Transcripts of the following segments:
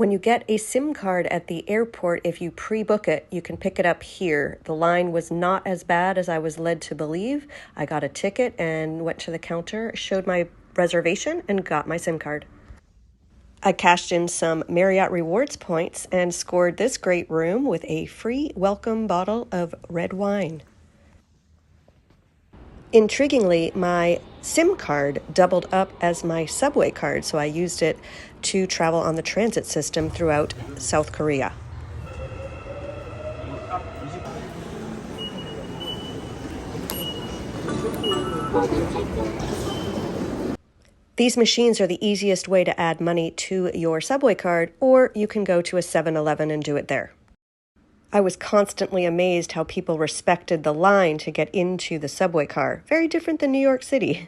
When you get a SIM card at the airport, if you pre-book it, you can pick it up here. The line was not as bad as I was led to believe. I got a ticket and went to the counter, showed my reservation, and got my SIM card. I cashed in some Marriott Rewards points and scored this great room with a free welcome bottle of red wine. Intriguingly, my SIM card doubled up as my subway card, so I used it to travel on the transit system throughout South Korea. These machines are the easiest way to add money to your subway card, or you can go to a 7-Eleven and do it there. I was constantly amazed how people respected the line to get into the subway car. Very different than New York City.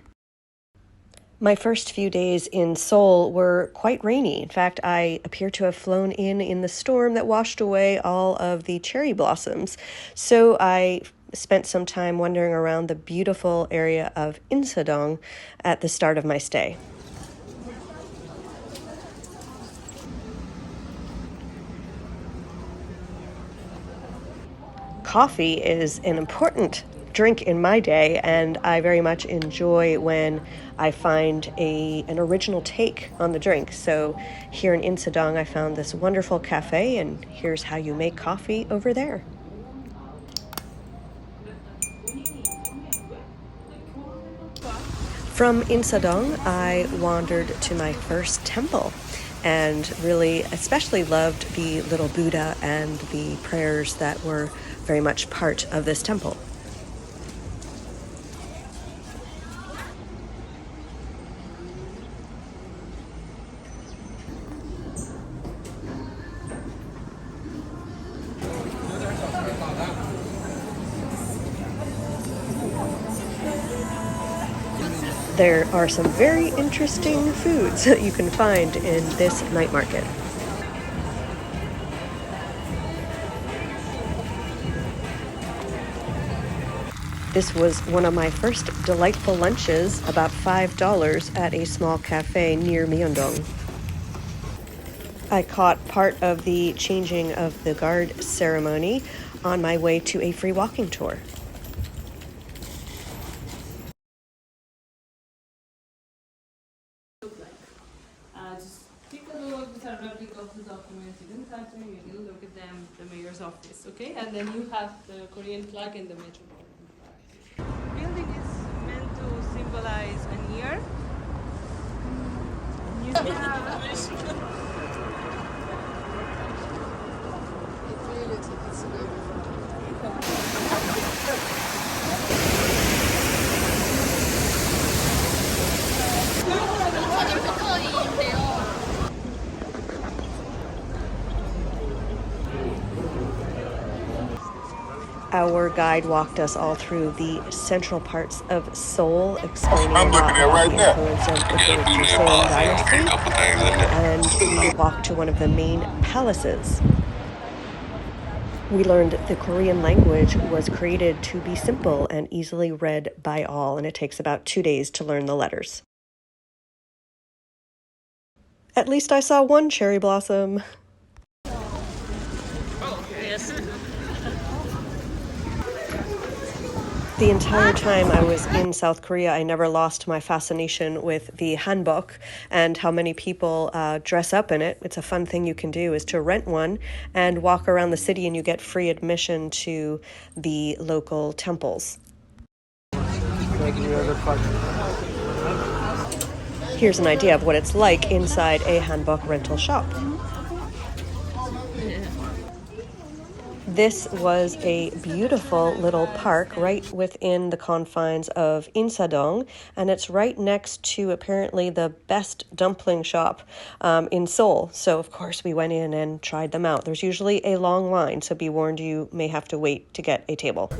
My first few days in Seoul were quite rainy. In fact, I appear to have flown in the storm that washed away all of the cherry blossoms. So I spent some time wandering around the beautiful area of Insadong at the start of my stay. Coffee is an important drink in my day, and I very much enjoy when I find an original take on the drink. So here in Insadong, I found this wonderful cafe, and here's how you make coffee over there. From Insadong, I wandered to my first temple and really especially loved the little Buddha and the prayers that were very much part of this temple. There are some very interesting foods that you can find in this night market. This was one of my first delightful lunches, about $5 at a small cafe near Myeongdong. I caught part of the changing of the guard ceremony on my way to a free walking tour. Just take a look, these are replica of the documents. You didn't touch them, you can look at them, the mayor's office, okay? And then you have the Korean flag and the metropolitan flag. Building is meant to symbolize an year. Our guide walked us all through the central parts of Seoul, explaining a lot about the influence of the Joseon dynasty, and we walked to one of the main palaces. We learned the Korean language was created to be simple and easily read by all, and it takes about 2 days to learn the letters. At least I saw one cherry blossom. The entire time I was in South Korea, I never lost my fascination with the Hanbok and how many people dress up in it. It's a fun thing you can do, is to rent one and walk around the city, and you get free admission to the local temples. Here's an idea of what it's like inside a Hanbok rental shop. This was a beautiful little park right within the confines of Insadong, and it's right next to apparently the best dumpling shop in Seoul. So, of course, we went in and tried them out. There's usually a long line, so be warned, you may have to wait to get a table.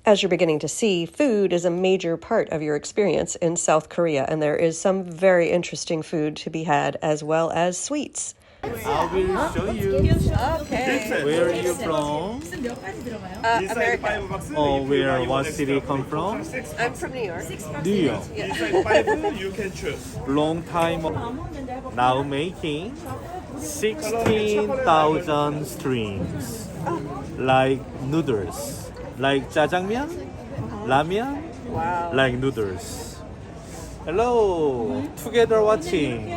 As you're beginning to see, food is a major part of your experience in South Korea, and there is some very interesting food to be had, as well as sweets. I will show you. Okay. Where are you from? America. Oh, where? What city come from? I'm from New York. New York. You can choose. Long time ago. Now making 16,000 streams. Like noodles. Like jjajangmyeon, ramyeon, Wow. like noodles. Hello. Together watching.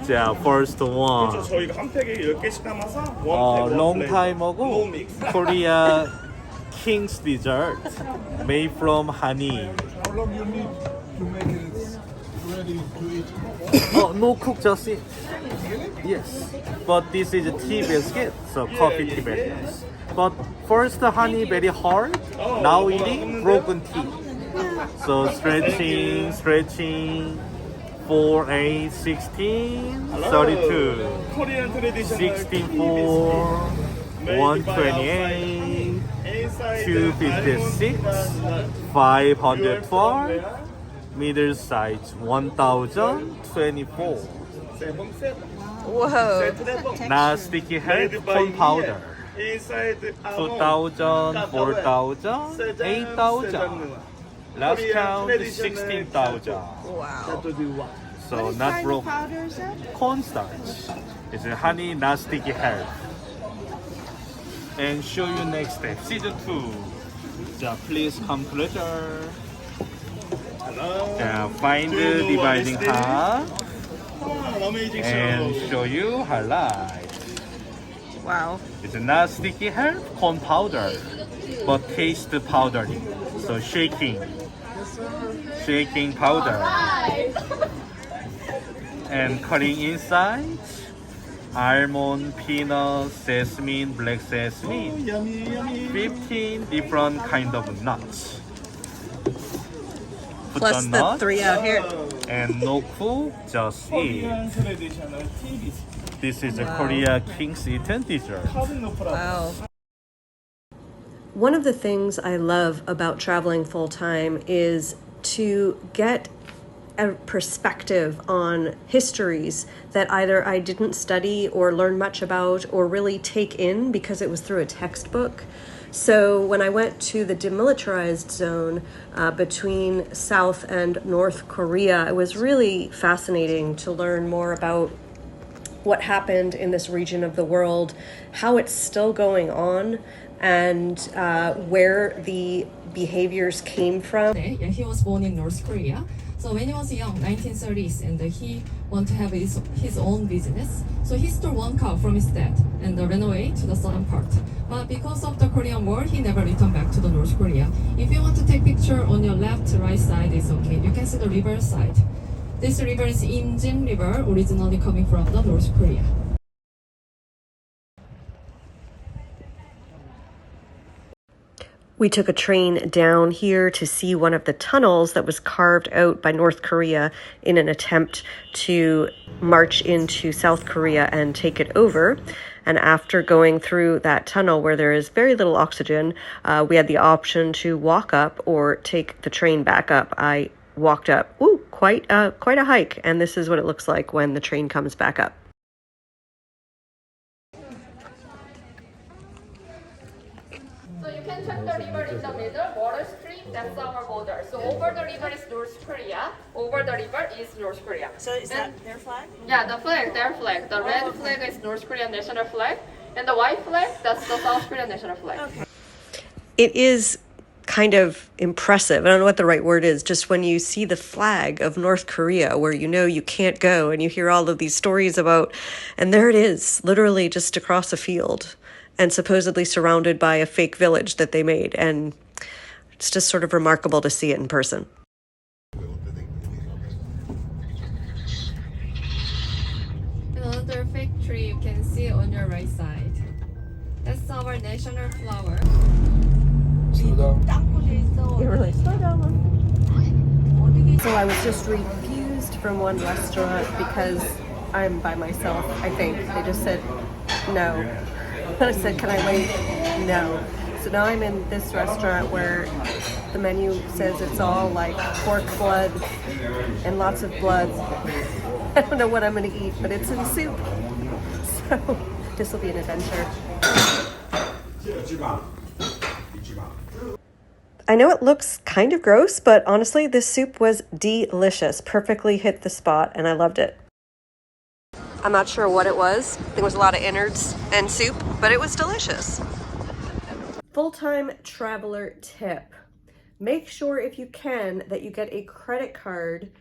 자, first one. 저희가 한 팩에 10개씩 담아서 원 팩, Long 원 time 플레이트. ago, No mix. Korea King's dessert made from honey. How long you need to make it ready to eat? Oh, no cook, just eat. Yes, but this is a tea biscuit, so coffee tea biscuits. But first the honey very hard, now eating broken tea. So stretching, 4, 8, 16, 32, Korean traditional 64, 128, 256, 504, middle size 1024. Whoa. Now sticky head corn powder Inside 2,000, 4,000, 8,000. Last count 16,000. Wow. So not broken. Cornstarch. It's a honey, not sticky head. And show you next step. Season 2. So please come closer. Find the dividing half Amazing and show. show you highlight. Wow. It's not sticky hair, corn powder, but taste powdery. So shaking powder, and cutting inside almond, peanut, sesame, black sesame, Yummy, yummy. 15 different kind of nuts. Put Plus the nut 3 out here. and no cool, just eat. Korean traditional tea biscuit. This is a Korea King's eaten dessert. Wow. One of the things I love about traveling full time is to get a perspective on histories that either I didn't study or learn much about or really take in because it was through a textbook. So when I went to the demilitarized zone between South and North Korea, it was really fascinating to learn more about what happened in this region of the world, how it's still going on, and where the behaviors came from. Yeah, he was born in North Korea. So when he was young, 1930s, and he wanted to have his own business. So he stole one car from his dad and ran away to the southern part. But because of the Korean War, he never returned back to the North Korea. If you want to take picture on your left, right side, it's okay. You can see the river side. This river is Imjin River, originally coming from the North Korea. We took a train down here to see one of the tunnels that was carved out by North Korea in an attempt to march into South Korea and take it over. And after going through that tunnel where there is very little oxygen, we had the option to walk up or take the train back up. I walked up. Ooh, quite a hike. And this is what it looks like when the train comes back up. So you can check the river in the middle, water stream, that's our border. So over the river is North Korea, over the river is North Korea. So is that their flag? Yeah, the flag, their flag. The red flag is North Korean national flag, and the white flag, that's the South Korean national flag. Okay. It is kind of impressive. I don't know what the right word is. Just when you see the flag of North Korea where you know you can't go and you hear all of these stories about, and there it is, literally just across a field and supposedly surrounded by a fake village that they made. And it's just sort of remarkable to see it in person. Another fig tree you can see on your right side. That's our national flower. So I was just refused from one restaurant because I'm by myself, I think. They just said no. I said, can I wait? No. So now I'm in this restaurant where the menu says it's all like pork blood and lots of blood I don't know what I'm gonna eat, but it's in soup. So this will be an adventure. I know it looks kind of gross, but honestly, this soup was delicious. Perfectly hit the spot, and I loved it. I'm not sure what it was. There was a lot of innards and soup, but it was delicious. Full-time traveler tip. Make sure if you can that you get a credit card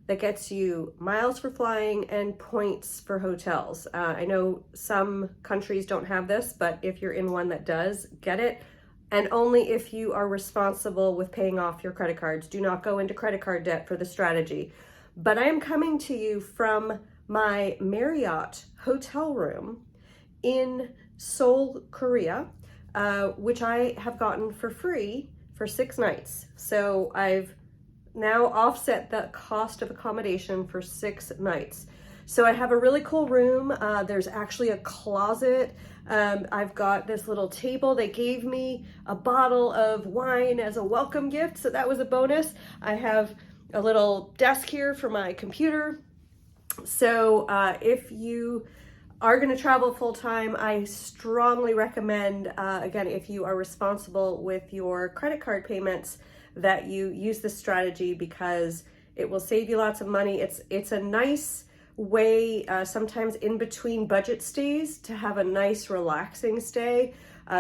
that gets you miles for flying and points for hotels. I know some countries don't have this, but if you're in one that does, get it. And only if you are responsible with paying off your credit cards. Do not go into credit card debt for the strategy. But I am coming to you from my Marriott hotel room in Seoul, Korea, which I have gotten for free for 6 nights. So I've now offset the cost of accommodation for 6 nights. So I have a really cool room. There's actually a closet. I've got this little table. They gave me a bottle of wine as a welcome gift, so that was a bonus. I have a little desk here for my computer. So if you are going to travel full-time, I strongly recommend, again, if you are responsible with your credit card payments, that you use this strategy because it will save you lots of money. It's a nice way, sometimes in between budget stays, to have a nice relaxing stay.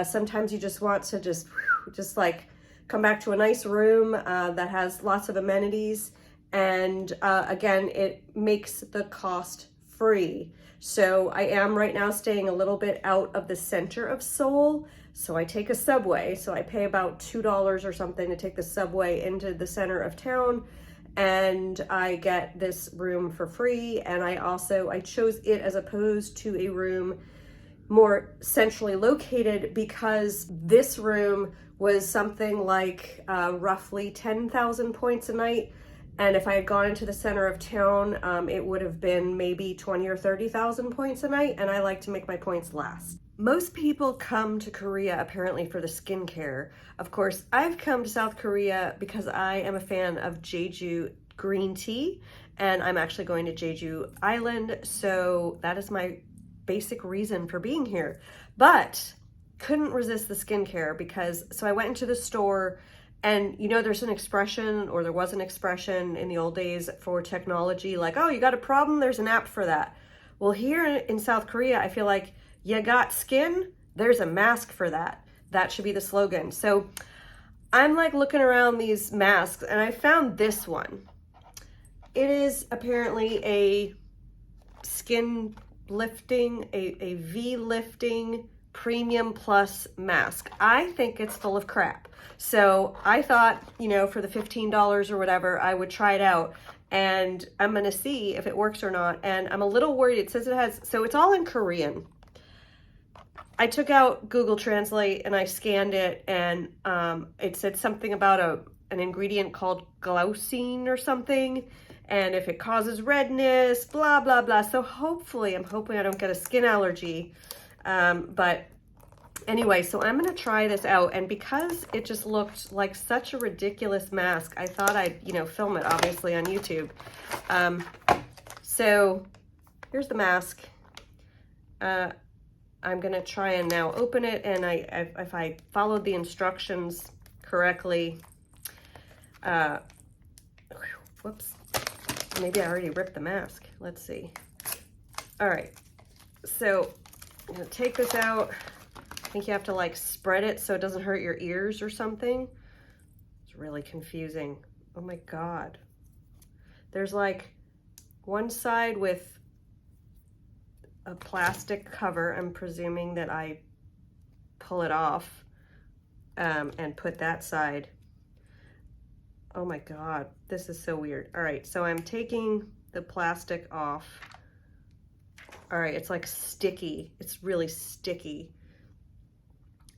Sometimes you just want to just like come back to a nice room that has lots of amenities. And again, it makes the cost free. So I am right now staying a little bit out of the center of Seoul. So I take a subway. So I pay about $2 or something to take the subway into the center of town. And I get this room for free. And I chose it as opposed to a room more centrally located because this room was something like roughly 10,000 points a night. And if I had gone into the center of town, it would have been maybe 20 or 30,000 points a night, and I like to make my points last. Most people come to Korea apparently for the skincare. Of course, I've come to South Korea because I am a fan of Jeju green tea, and I'm actually going to Jeju Island, so that is my basic reason for being here. But couldn't resist the skincare so I went into the store. And you know, there's an expression, or there was an expression in the old days for technology, like, oh, you got a problem? There's an app for that. Well, here in South Korea, I feel like you got skin, there's a mask for that. That should be the slogan. So I'm like looking around these masks and I found this one. It is apparently a skin lifting, a V lifting premium plus mask. I think it's full of crap. So I thought, you know, for the $15 or whatever, I would try it out, and I'm going to see if it works or not. And I'm a little worried. It says it has, so it's all in Korean. I took out Google Translate and I scanned it, and it said something about an ingredient called glycine or something. And if it causes redness, blah, blah, blah. So I'm hoping I don't get a skin allergy. But anyway, so I'm going to try this out. And because it just looked like such a ridiculous mask, I thought I'd, film it obviously on YouTube. So here's the mask. I'm going to try and now open it. And if I followed the instructions correctly, whoops, maybe I already ripped the mask. Let's see. All right. So I'm going to take this out. I think you have to like spread it so it doesn't hurt your ears or something. It's really confusing. Oh my God. There's like one side with a plastic cover. I'm presuming that I pull it off and put that side. Oh my God, this is so weird. All right, so I'm taking the plastic off. All right, it's like sticky. It's really sticky.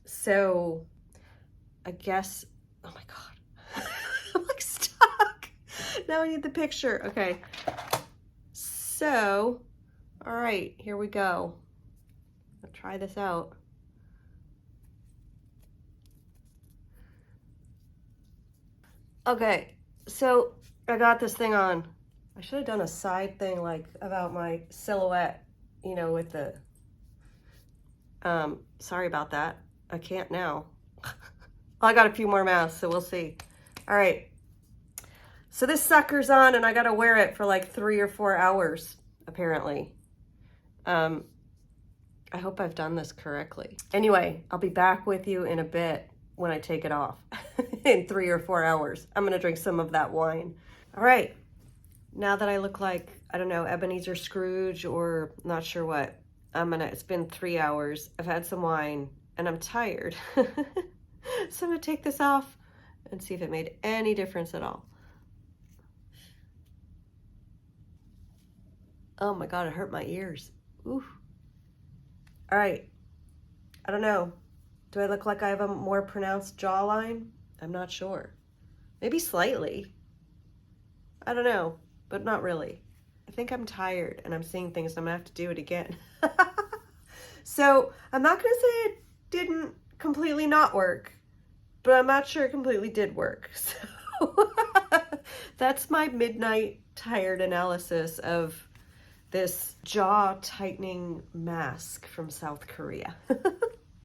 So I guess, oh my God, I'm like stuck. Now I need the picture. Okay. So, all right, here we go. I'll try this out. Okay, so I got this thing on. I should have done a side thing like about my silhouette, you know, with the, sorry about that. I can't now. I got a few more masks, so we'll see. All right. So this sucker's on and I got to wear it for like 3 or 4 hours, apparently. I hope I've done this correctly. Anyway, I'll be back with you in a bit when I take it off in 3 or 4 hours. I'm gonna drink some of that wine. All right, now that I look like, I don't know, Ebenezer Scrooge or not sure what, it's been 3 hours. I've had some wine and I'm tired. So I'm gonna take this off and see if it made any difference at all. Oh my God, it hurt my ears. Ooh. All right, I don't know. Do I look like I have a more pronounced jawline? I'm not sure. Maybe slightly. I don't know, but not really. I think I'm tired and I'm seeing things and I'm gonna have to do it again. So I'm not gonna say it didn't completely not work, but I'm not sure it completely did work. So that's my midnight tired analysis of this jaw tightening mask from South Korea.